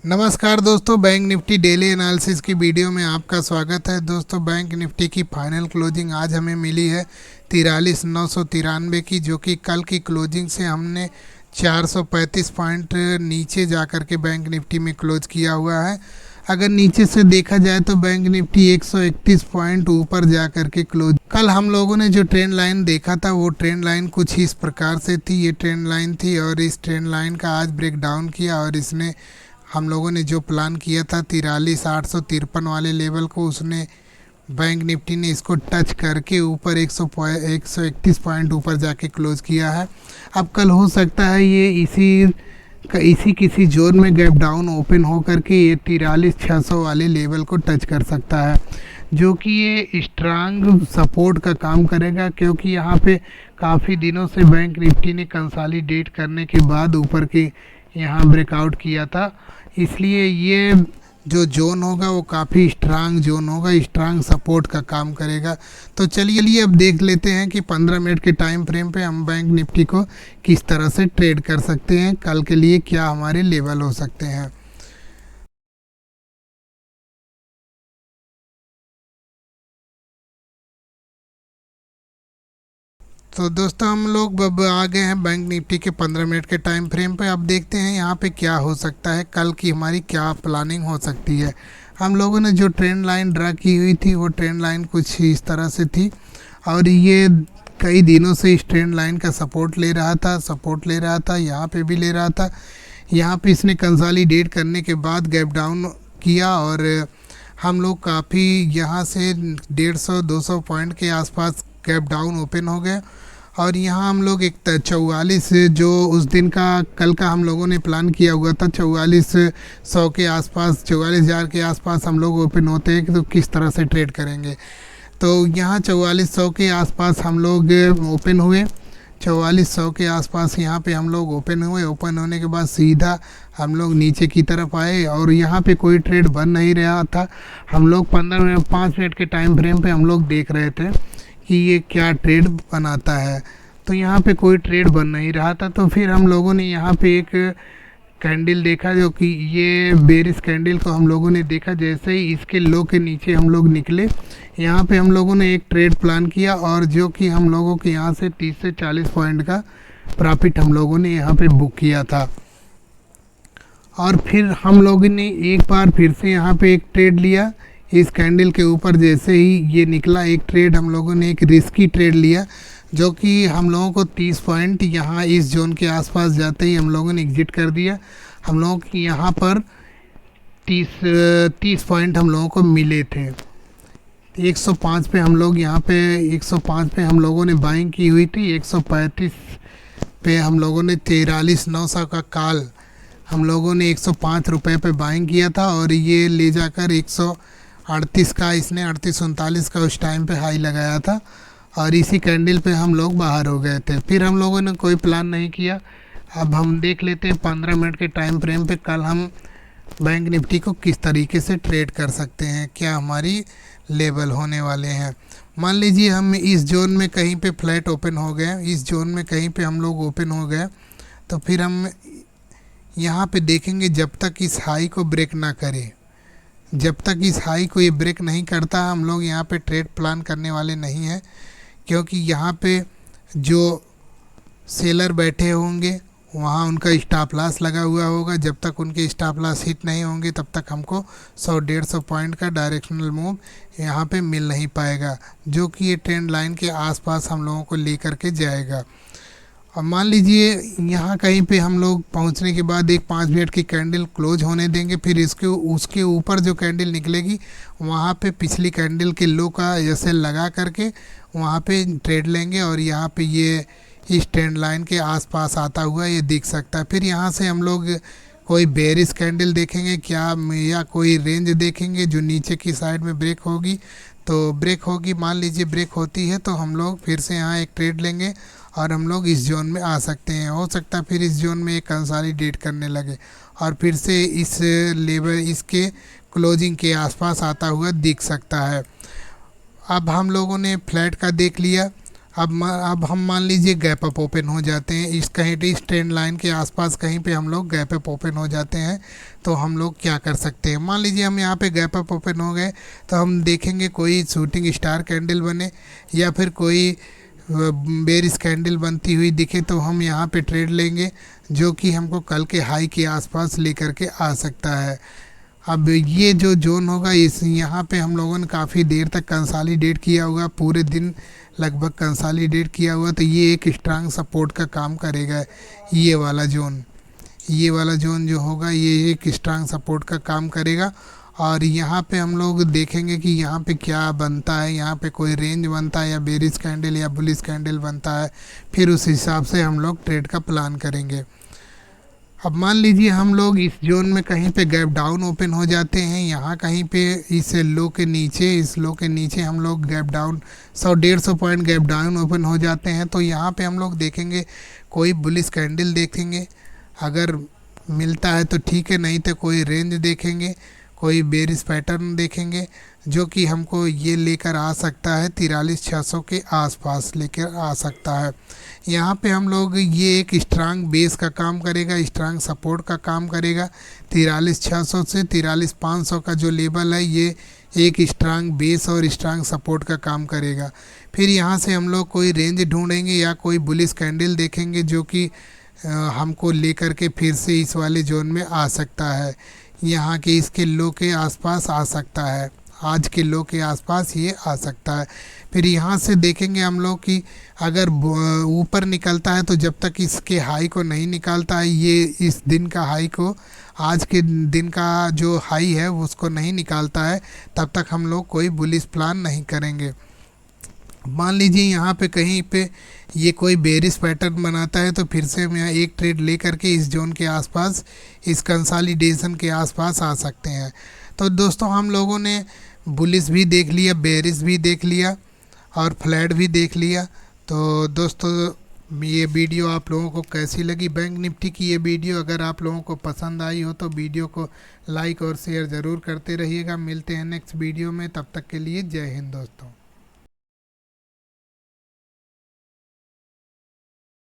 नमस्कार दोस्तों, bank Nifty daily analysis की वीडियो में आपका स्वागत है। दोस्तों, बैंक निफ्टी की फाइनल क्लोजिंग आज हमें मिली है 43,993 की, जो कि कल की क्लोजिंग से हमने 435 पॉइंट नीचे जा कर के बैंक निफ्टी में क्लोज किया हुआ है। अगर नीचे से देखा जाए तो बैंक निफ्टी 131 पॉइंट ऊपर जा कर के क्लोज। कल हम लोगों ने जो ट्रेंड लाइन देखा था वो ट्रेंड लाइन कुछ इस प्रकार से थी। ये ट्रेंड लाइन थी और इस ट्रेंड लाइन का आज ब्रेक डाउन किया और इसने हम लोगों ने जो प्लान किया था 43,853 वाले लेवल को, उसने बैंक निफ्टी ने इसको टच करके ऊपर 131 पॉइंट ऊपर जाके क्लोज किया है। अब कल हो सकता है ये इसी किसी जोन में गैप डाउन ओपन हो करके ये 43,600 वाले लेवल को टच कर सकता है, जो कि ये स्ट्रांग सपोर्ट का काम करेगा, क्योंकि यहाँ पे काफ़ी दिनों से बैंक निफ्टी ने कंसोलिडेट करने के बाद ऊपर के यहाँ ब्रेकआउट किया था। इसलिए ये जो जोन होगा वो काफ़ी स्ट्रांग जोन होगा, स्ट्रांग सपोर्ट का काम करेगा। तो चलिए अब देख लेते हैं कि 15 मिनट के टाइम फ्रेम पे हम बैंक निफ्टी को किस तरह से ट्रेड कर सकते हैं, कल के लिए क्या हमारे लेवल हो सकते हैं। तो दोस्तों, हम लोग अब आ गए हैं बैंक निफ्टी के 15 मिनट के टाइम फ्रेम पे। अब देखते हैं यहाँ पे क्या हो सकता है, कल की हमारी क्या प्लानिंग हो सकती है। हम लोगों ने जो ट्रेंड लाइन ड्रा की हुई थी वो ट्रेंड लाइन कुछ इस तरह से थी और ये कई दिनों से इस ट्रेंड लाइन का सपोर्ट ले रहा था, यहाँ पे भी ले रहा था। यहाँ पे इसने कंसोलिडेट करने के बाद गैप डाउन किया और हम लोग काफ़ी यहाँ से 150-200 पॉइंट के आसपास गैप डाउन ओपन हो गए और यहाँ हम लोग एक 44 जो उस दिन का कल का हम लोगों ने प्लान किया हुआ था 4400 के आसपास, 44,000 के आसपास हम लोग ओपन होते हैं कि तो किस तरह से ट्रेड करेंगे। तो यहाँ 4400 के आसपास हम लोग ओपन हुए, 4400 के आसपास यहाँ पे हम लोग ओपन हुए। ओपन होने के बाद सीधा हम लोग नीचे की तरफ आए और यहाँ पे कोई ट्रेड बन नहीं रहा था। हम लोग 5 मिनट के टाइम फ्रेम पे हम लोग देख रहे थे कि ये क्या ट्रेड बनाता है। तो यहाँ पे कोई ट्रेड बन नहीं रहा था, तो फिर हम लोगों ने यहाँ पे एक कैंडल देखा, जो कि ये बेरिश कैंडल को हम लोगों ने देखा। जैसे ही इसके लो के नीचे हम लोग निकले, यहाँ पे हम लोगों ने एक ट्रेड प्लान किया और जो कि हम लोगों के यहाँ से 30 से 40 पॉइंट का प्रॉफिट हम लोगों ने यहाँ पे बुक किया था। और फिर हम लोगों ने एक बार फिर से यहाँ पे एक ट्रेड लिया इस कैंडल के ऊपर। जैसे ही ये निकला एक ट्रेड, हम लोगों ने एक रिस्की ट्रेड लिया, जो कि हम लोगों को 30 पॉइंट यहाँ इस जोन के आसपास जाते ही हम लोगों ने एग्जिट कर दिया। हम लोगों की यहाँ पर 30 पॉइंट हम लोगों को मिले थे। 105 पे हम लोग यहाँ पे 105 पे हम लोगों ने बाइंग की हुई थी। 135 पे हम लोगों ने 43,900 का कॉल हम लोगों ने 105 रुपये पे बाइंग किया था और ये ले जाकर 138 का, इसने 38-39 का उस टाइम पे हाई लगाया था और इसी कैंडल पे हम लोग बाहर हो गए थे। फिर हम लोगों ने कोई प्लान नहीं किया। अब हम देख लेते हैं 15 मिनट के टाइम फ्रेम पे कल हम बैंक निफ्टी को किस तरीके से ट्रेड कर सकते हैं, क्या हमारी लेवल होने वाले हैं। मान लीजिए हम इस जोन में कहीं पे फ्लैट ओपन हो गए, इस जोन में कहीं पे हम लोग ओपन हो गए, तो फिर हम यहाँ पे देखेंगे जब तक इस हाई को ब्रेक ना करे, जब तक इस हाई को ये ब्रेक नहीं करता हम लोग यहाँ पे ट्रेड प्लान करने वाले नहीं हैं। क्योंकि यहाँ पे जो सेलर बैठे होंगे वहाँ उनका स्टॉप लॉस लगा हुआ होगा। जब तक उनके स्टॉप लॉस हिट नहीं होंगे तब तक हमको 100-150 पॉइंट का डायरेक्शनल मूव यहाँ पे मिल नहीं पाएगा, जो कि ये ट्रेंड लाइन के आसपास हम लोगों को ले करके जाएगा। अब मान लीजिए यहाँ कहीं पे हम लोग पहुँचने के बाद एक 5 मिनट की कैंडल क्लोज होने देंगे, फिर उसके ऊपर जो कैंडल निकलेगी वहाँ पे पिछली कैंडल के लो का एसएल लगा करके वहाँ पे ट्रेड लेंगे और यहाँ पे ये इस ट्रेंड लाइन के आसपास आता हुआ ये दिख सकता है। फिर यहाँ से हम लोग कोई बेरिश कैंडल देखेंगे क्या, या कोई रेंज देखेंगे जो नीचे की साइड में ब्रेक होगी। तो ब्रेक होगी, मान लीजिए ब्रेक होती है तो हम लोग फिर से यहाँ एक ट्रेड लेंगे और हम लोग इस जोन में आ सकते हैं। हो सकता है फिर इस जोन में एक कंसोलिडेट करने लगे और फिर से इस लेवल इसके क्लोजिंग के आसपास आता हुआ दिख सकता है। अब हम लोगों ने फ्लैट का देख लिया, अब हम मान लीजिए गैप अप ओपन हो जाते हैं, इस कहीं इस ट्रेंड लाइन के आसपास कहीं पे हम लोग गैप अप ओपन हो जाते हैं, तो हम लोग क्या कर सकते हैं। मान लीजिए हम यहाँ पे गैप अप ओपन हो गए, तो हम देखेंगे कोई शूटिंग स्टार कैंडल बने या फिर कोई बेरिश कैंडल बनती हुई दिखे, तो हम यहाँ पे ट्रेड लेंगे, जो कि हमको कल के हाई के आसपास लेकर के आ सकता है। अब ये जो जोन होगा, इस यहाँ पे हम लोगों ने काफ़ी देर तक कंसालिडेट किया होगा, पूरे दिन लगभग कंसालिडेट किया हुआ, तो ये एक स्ट्रांग सपोर्ट का काम करेगा। ये वाला जोन जो होगा ये एक स्ट्रांग सपोर्ट का काम करेगा। और यहाँ पे हम लोग देखेंगे कि यहाँ पे क्या बनता है, यहाँ पे कोई रेंज बनता है या बेरिश कैंडल या बुलिश कैंडल बनता है, फिर उस हिसाब से हम लोग ट्रेड का प्लान करेंगे। अब मान लीजिए हम लोग इस जोन में कहीं पे गैप डाउन ओपन हो जाते हैं, यहाँ कहीं पे इस लो के नीचे हम लोग gap down 100-150 point gap down open हो जाते हैं, तो यहाँ पे हम लोग देखेंगे कोई बुलिश कैंडल देखेंगे, अगर मिलता है तो ठीक है, नहीं तो कोई रेंज देखेंगे, कोई बेरिश पैटर्न देखेंगे, जो कि हमको ये लेकर आ सकता है 43,600 के आसपास लेकर आ सकता है। यहाँ पे हम लोग ये एक स्ट्रांग बेस का काम करेगा, स्ट्रांग सपोर्ट का काम करेगा। 43,600 से 43,500 का जो लेवल है, ये एक स्ट्रांग बेस और स्ट्रांग सपोर्ट का काम करेगा। फिर यहाँ से हम लोग कोई रेंज ढूंढेंगे या कोई बुलिश कैंडल देखेंगे, जो कि हमको लेकर के फिर से इस वाले जोन में आ सकता है, यहाँ के इसके लो के आसपास आ सकता है, आज के लो के आसपास ये आ सकता है। फिर यहाँ से देखेंगे हम लोग कि अगर ऊपर निकलता है, तो जब तक इसके हाई को नहीं निकालता है, ये इस दिन का हाई को, आज के दिन का जो हाई है उसको नहीं निकालता है, तब तक हम लोग कोई बुलिश प्लान नहीं करेंगे। मान लीजिए यहाँ पे कहीं पे ये कोई बेरिश पैटर्न बनाता है, तो फिर से हम यहाँ एक ट्रेड ले करके इस जोन के आसपास, इस कंसोलिडेशन के आसपास आ सकते हैं। तो दोस्तों हम लोगों ने बुलिश भी देख लिया, बेरिश भी देख लिया और फ्लैट भी देख लिया। तो दोस्तों ये वीडियो आप लोगों को कैसी लगी, बैंक निफ्टी की ये वीडियो अगर आप लोगों को पसंद आई हो तो वीडियो को लाइक और शेयर ज़रूर करते रहिएगा। मिलते हैं नेक्स्ट वीडियो में, तब तक के लिए जय हिंद दोस्तों।